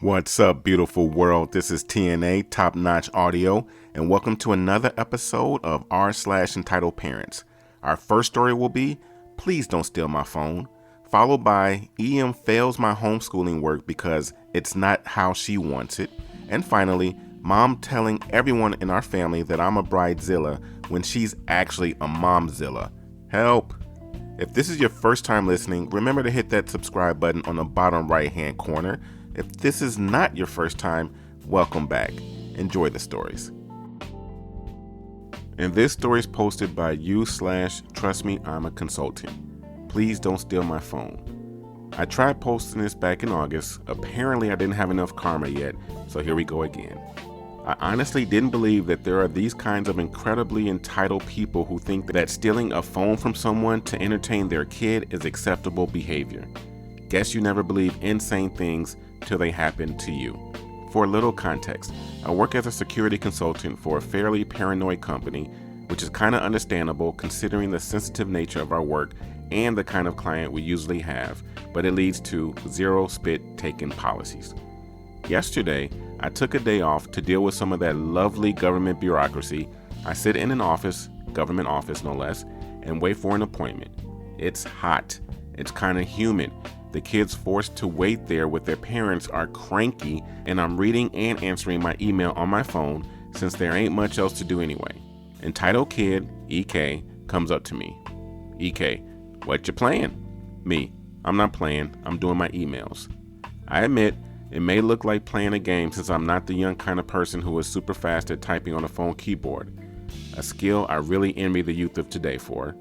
What's up, beautiful world? This is TNA, Top Notch Audio, and welcome to another episode of r/slash Entitled Parents. Our first story will be, Please Don't Steal My Phone, followed by EM fails my homeschooling work because it's not how she wants it, and finally, Mom telling everyone in our family that I'm a bridezilla when she's actually a momzilla. Help! If this is your first time listening, remember to hit that subscribe button on the bottom right-hand corner. If this is not your first time, welcome back. Enjoy the stories. And this story is posted by /Trust Me, I'm a Consultant. Please don't steal my phone. I tried posting this back in August. Apparently I didn't have enough karma yet, so here we go again. I honestly didn't believe that there are these kinds of incredibly entitled people who think that stealing a phone from someone to entertain their kid is acceptable behavior. Guess you never believe insane things till they happen to you. For a little context, I work as a security consultant for a fairly paranoid company, which is kind of understandable considering the sensitive nature of our work and the kind of client we usually have, but it leads to zero spit taken policies. Yesterday, I took a day off to deal with some of that lovely government bureaucracy. I sit in an office, government office no less, and wait for an appointment. It's hot. It's kind of humid. The kids forced to wait there with their parents are cranky, and I'm reading and answering my email on my phone since there ain't much else to do anyway. Entitled kid, EK, comes up to me. EK, what you playing? Me, I'm not playing, I'm doing my emails. I admit, it may look like playing a game since I'm not the young kind of person who is super fast at typing on a phone keyboard, a skill I really envy the youth of today for.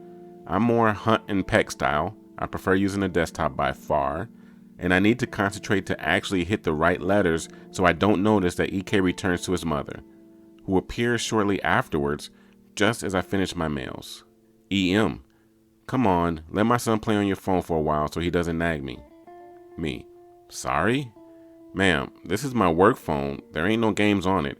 I'm more hunt and peck style. I prefer using a desktop by far, and I need to concentrate to actually hit the right letters so I don't notice that EK returns to his mother, who appears shortly afterwards just as I finish my mails. EM, come on, let my son play on your phone for a while so he doesn't nag me. Me, sorry? Ma'am, this is my work phone. There ain't no games on it.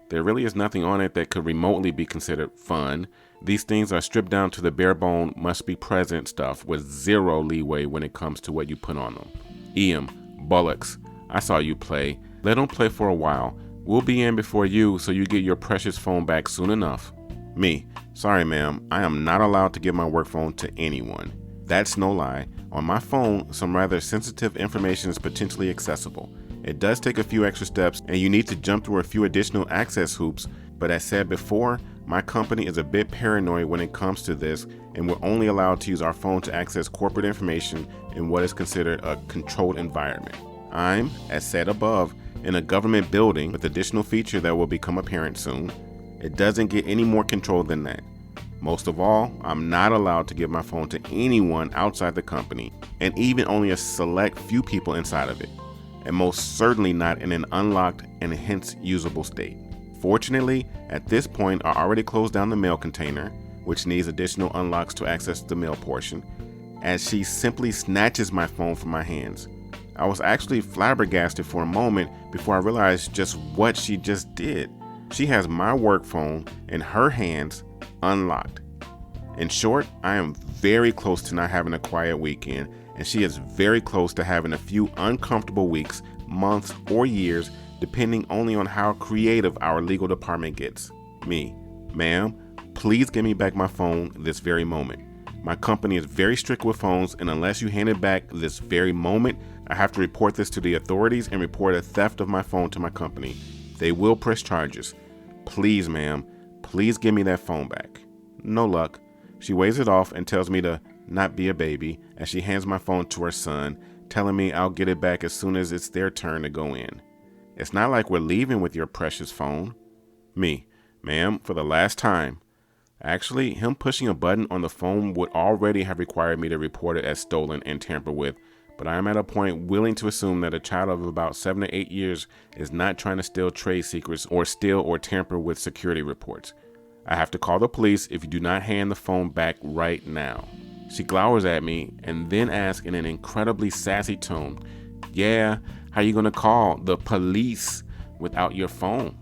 There really is nothing on it that could remotely be considered fun. These things are stripped down to the bare bone, must be present stuff with zero leeway when it comes to what you put on them. EM, bollocks. I saw you play. Let them play for a while. We'll be in before you so you get your precious phone back soon enough. Me, sorry ma'am, I am not allowed to give my work phone to anyone. That's no lie. On my phone, some rather sensitive information is potentially accessible. It does take a few extra steps and you need to jump through a few additional access hoops, but as said before, my company is a bit paranoid when it comes to this, and we're only allowed to use our phone to access corporate information in what is considered a controlled environment. I'm, as said above, in a government building with additional feature that will become apparent soon. It doesn't get any more controlled than that. Most of all, I'm not allowed to give my phone to anyone outside the company, and even only a select few people inside of it, and most certainly not in an unlocked and hence usable state. Fortunately, at this point I already closed down the mail container, which needs additional unlocks to access the mail portion, as she simply snatches my phone from my hands. I was actually flabbergasted for a moment before I realized just what she just did. She has my work phone in her hands, unlocked. In short, I am very close to not having a quiet weekend, and she is very close to having a few uncomfortable weeks, months, or years, depending only on how creative our legal department gets. Me, ma'am, please give me back my phone this very moment. My company is very strict with phones, and unless you hand it back this very moment, I have to report this to the authorities and report a theft of my phone to my company. They will press charges. Please, ma'am, please give me that phone back. No luck. She waves it off and tells me to not be a baby as she hands my phone to her son, telling me I'll get it back as soon as it's their turn to go in. It's not like we're leaving with your precious phone. Me, ma'am, for the last time. Actually, him pushing a button on the phone would already have required me to report it as stolen and tampered with, but I am at a point willing to assume that a child of about 7 to 8 years is not trying to steal trade secrets or steal or tamper with security reports. I have to call the police if you do not hand the phone back right now. She glowers at me and then asks in an incredibly sassy tone, yeah, how you gonna call the police without your phone?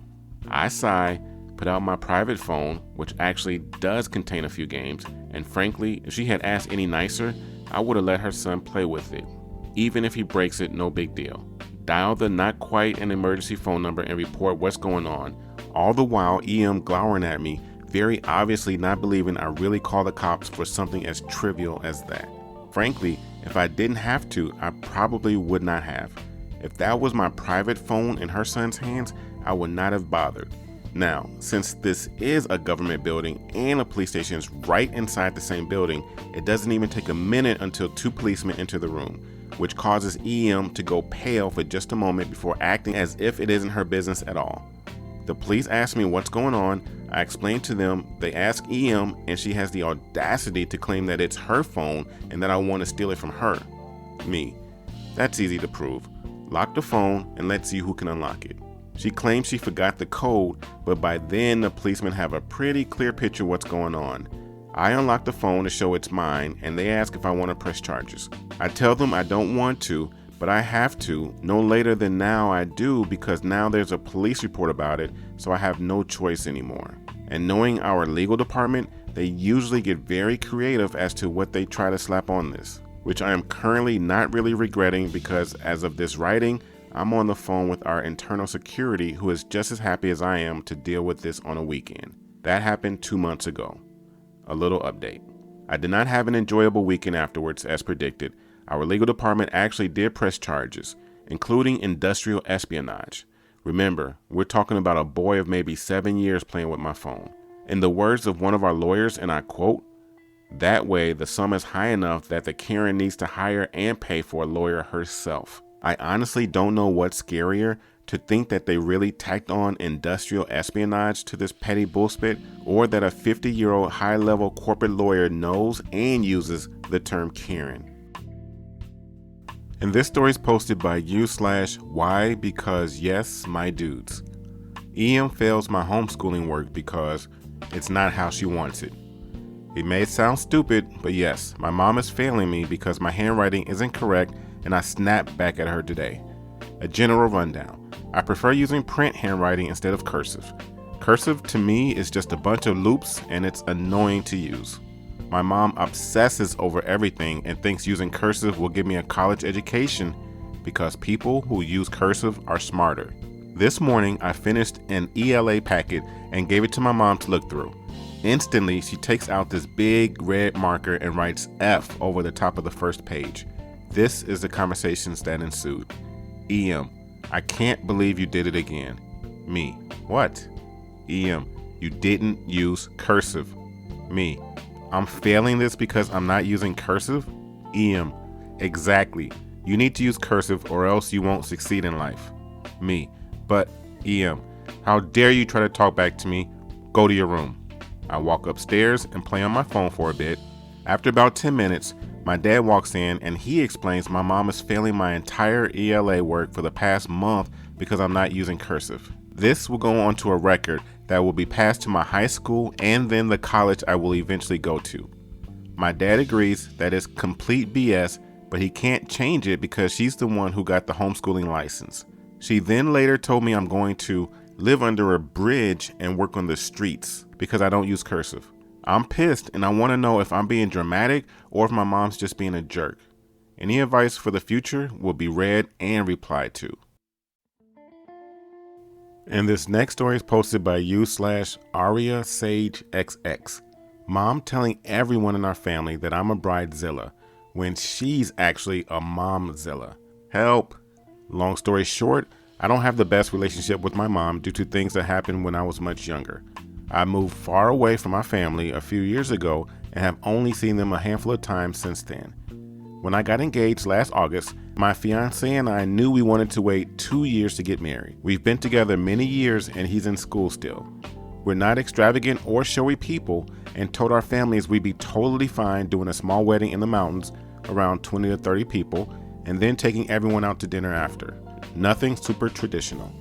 I sigh, put out my private phone, which actually does contain a few games, and frankly, if she had asked any nicer, I would have let her son play with it. Even if he breaks it, no big deal. dial the not quite an emergency phone number and report what's going on, all the while EM glowering at me, very obviously not believing I really called the cops for something as trivial as that. Frankly, if I didn't have to, I probably would not have. If that was my private phone in her son's hands, I would not have bothered. Now, since this is a government building and a police station is right inside the same building, it doesn't even take a minute until 2 policemen enter the room, which causes EM to go pale for just a moment before acting as if it isn't her business at all. The police ask me what's going on, I explain to them, they ask EM, and she has the audacity to claim that it's her phone and that I want to steal it from her. Me. That's easy to prove. Lock the phone and let's see who can unlock it. She claims she forgot the code, but by then the policemen have a pretty clear picture of what's going on. I unlock the phone to show it's mine, and they ask if I want to press charges. I tell them I don't want to, but I have to. No later than now I do, because now there's a police report about it, so I have no choice anymore. And knowing our legal department, they usually get very creative as to what they try to slap on this, which I am currently not really regretting, because as of this writing, I'm on the phone with our internal security, who is just as happy as I am to deal with this on a weekend. That happened 2 months ago. A little update. I did not have an enjoyable weekend afterwards as predicted. Our legal department actually did press charges, including industrial espionage. Remember, we're talking about a boy of maybe 7 years playing with my phone. In the words of one of our lawyers, and I quote, "That way the sum is high enough that the Karen needs to hire and pay for a lawyer herself." I honestly don't know what's scarier, to think that they really tacked on industrial espionage to this petty bullspit, or that a 50-year-old high-level corporate lawyer knows and uses the term Karen. And this story is posted by /why because yes, my dudes. EM fails my homeschooling work because it's not how she wants it. It may sound stupid, but yes, my mom is failing me because my handwriting isn't correct, and I snapped back at her today. A general rundown. I prefer using print handwriting instead of cursive. Cursive to me is just a bunch of loops, and it's annoying to use. My mom obsesses over everything and thinks using cursive will give me a college education because people who use cursive are smarter. This morning, I finished an ELA packet and gave it to my mom to look through. Instantly, she takes out this big red marker and writes F over the top of the first page. This is the conversations that ensued. EM, I can't believe you did it again. Me, what? EM, you didn't use cursive. Me, I'm failing this because I'm not using cursive? EM, exactly. You need to use cursive or else you won't succeed in life. Me, but EM, how dare you try to talk back to me? Go to your room. I walk upstairs and play on my phone for a bit. After about 10 minutes, my dad walks in and he explains my mom is failing my entire ELA work for the past month because I'm not using cursive. This will go onto a record that will be passed to my high school and then the college I will eventually go to. My dad agrees that it's complete BS, but he can't change it because she's the one who got the homeschooling license. She then later told me I'm going to live under a bridge and work on the streets because I don't use cursive. I'm pissed and I want to know if I'm being dramatic or if my mom's just being a jerk. Any advice for the future will be read and replied to. And this next story is posted by /AriaSageXX. Mom telling everyone in our family that I'm a bridezilla when she's actually a momzilla. Help! Long story short, I don't have the best relationship with my mom due to things that happened when I was much younger. I moved far away from my family a few years ago and have only seen them a handful of times since then. When I got engaged last August, my fiance and I knew we wanted to wait 2 years to get married. We've been together many years and he's in school still. We're not extravagant or showy people and told our families we'd be totally fine doing a small wedding in the mountains, around 20 to 30 people, and then taking everyone out to dinner after. Nothing super traditional.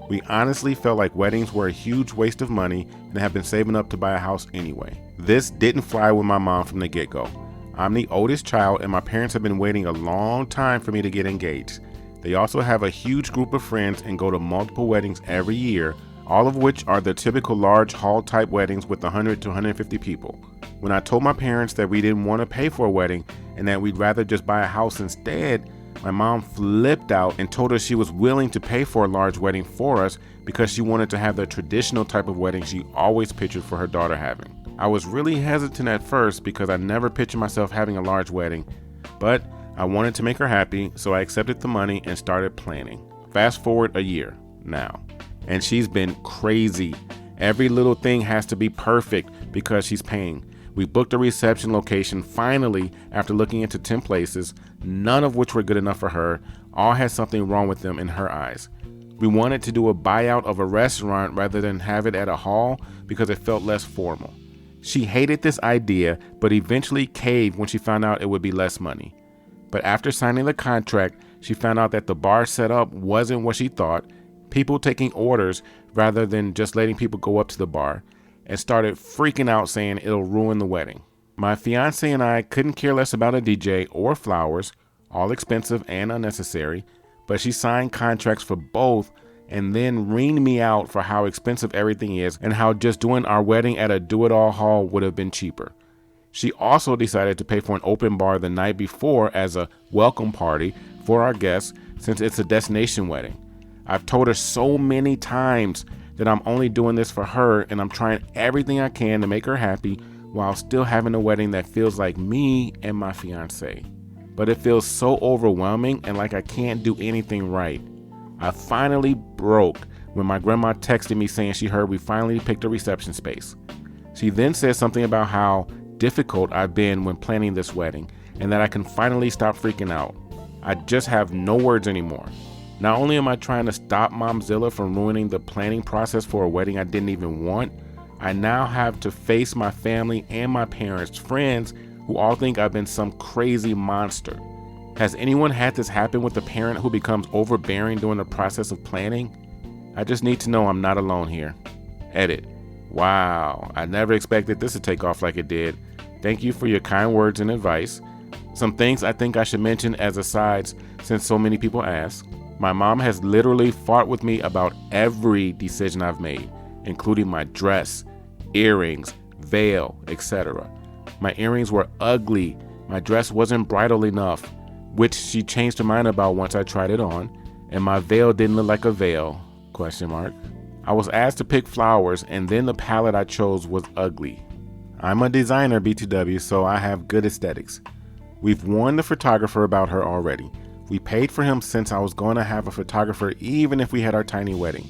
We honestly felt like weddings were a huge waste of money and have been saving up to buy a house anyway. This didn't fly with my mom from the get-go. I'm the oldest child and my parents have been waiting a long time for me to get engaged. They also have a huge group of friends and go to multiple weddings every year, all of which are the typical large hall type weddings with 100 to 150 people. When I told my parents that we didn't want to pay for a wedding and that we'd rather just buy a house instead, My mom flipped out and told us she was willing to pay for a large wedding for us because she wanted to have the traditional type of wedding she always pictured for her daughter having. I was really hesitant at first because I never pictured myself having a large wedding, but I wanted to make her happy, so I accepted the money and started planning. Fast forward a year now, and she's been crazy. Every little thing has to be perfect because she's paying. We booked a reception location finally after looking into 10 places, none of which were good enough for her. All had something wrong with them in her eyes. We wanted to do a buyout of a restaurant rather than have it at a hall because it felt less formal. She hated this idea, but eventually caved when she found out it would be less money. But after signing the contract, she found out that the bar setup wasn't what she thought, people taking orders rather than just letting people go up to the bar, and started freaking out saying it'll ruin the wedding. My fiance and I couldn't care less about a DJ or flowers, all expensive and unnecessary, but she signed contracts for both and then reamed me out for how expensive everything is and how just doing our wedding at a do-it-all hall would have been cheaper. She also decided to pay for an open bar the night before as a welcome party for our guests since it's a destination wedding. I've told her so many times that I'm only doing this for her and I'm trying everything I can to make her happy while still having a wedding that feels like me and my fiance. But it feels so overwhelming and like I can't do anything right. I finally broke when my grandma texted me saying she heard we finally picked a reception space. She then said something about how difficult I've been when planning this wedding and that I can finally stop freaking out. I just have no words anymore. Not only am I trying to stop momzilla from ruining the planning process for a wedding I didn't even want, I now have to face my family and my parents' friends who all think I've been some crazy monster. Has anyone had this happen with a parent who becomes overbearing during the process of planning? I just need to know I'm not alone here. Edit. Wow, I never expected this to take off like it did. Thank you for your kind words and advice. Some things I think I should mention as asides since so many people ask. My mom has literally fought with me about every decision I've made, including my dress, earrings, veil, etc. My earrings were ugly. My dress wasn't bridal enough, which she changed her mind about once I tried it on, and my veil didn't look like a veil, ? I was asked to pick flowers, and then the palette I chose was ugly. I'm a designer, BTW, so I have good aesthetics. We've warned the photographer about her already. We paid for him since I was going to have a photographer even if we had our tiny wedding.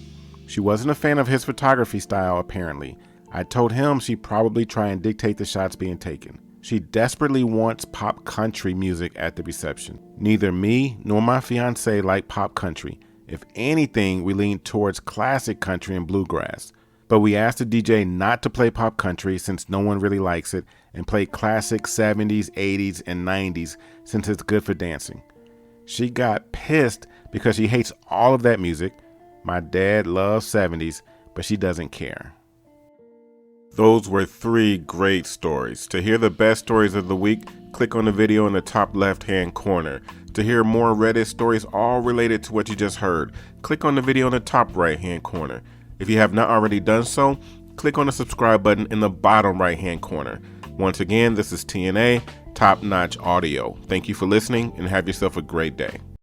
She wasn't a fan of his photography style, apparently. I told him she'd probably try and dictate the shots being taken. She desperately wants pop country music at the reception. Neither me nor my fiance like pop country. If anything, we lean towards classic country and bluegrass. But we asked the DJ not to play pop country since no one really likes it, and play classic 70s, 80s, and 90s since it's good for dancing. She got pissed because she hates all of that music. My dad loves 70s, but she doesn't care. Those were 3 great stories. To hear the best stories of the week, click on the video in the top left-hand corner. To hear more Reddit stories all related to what you just heard, click on the video in the top right-hand corner. If you have not already done so, click on the subscribe button in the bottom right-hand corner. Once again, this is TNA, Top Notch Audio. Thank you for listening and have yourself a great day.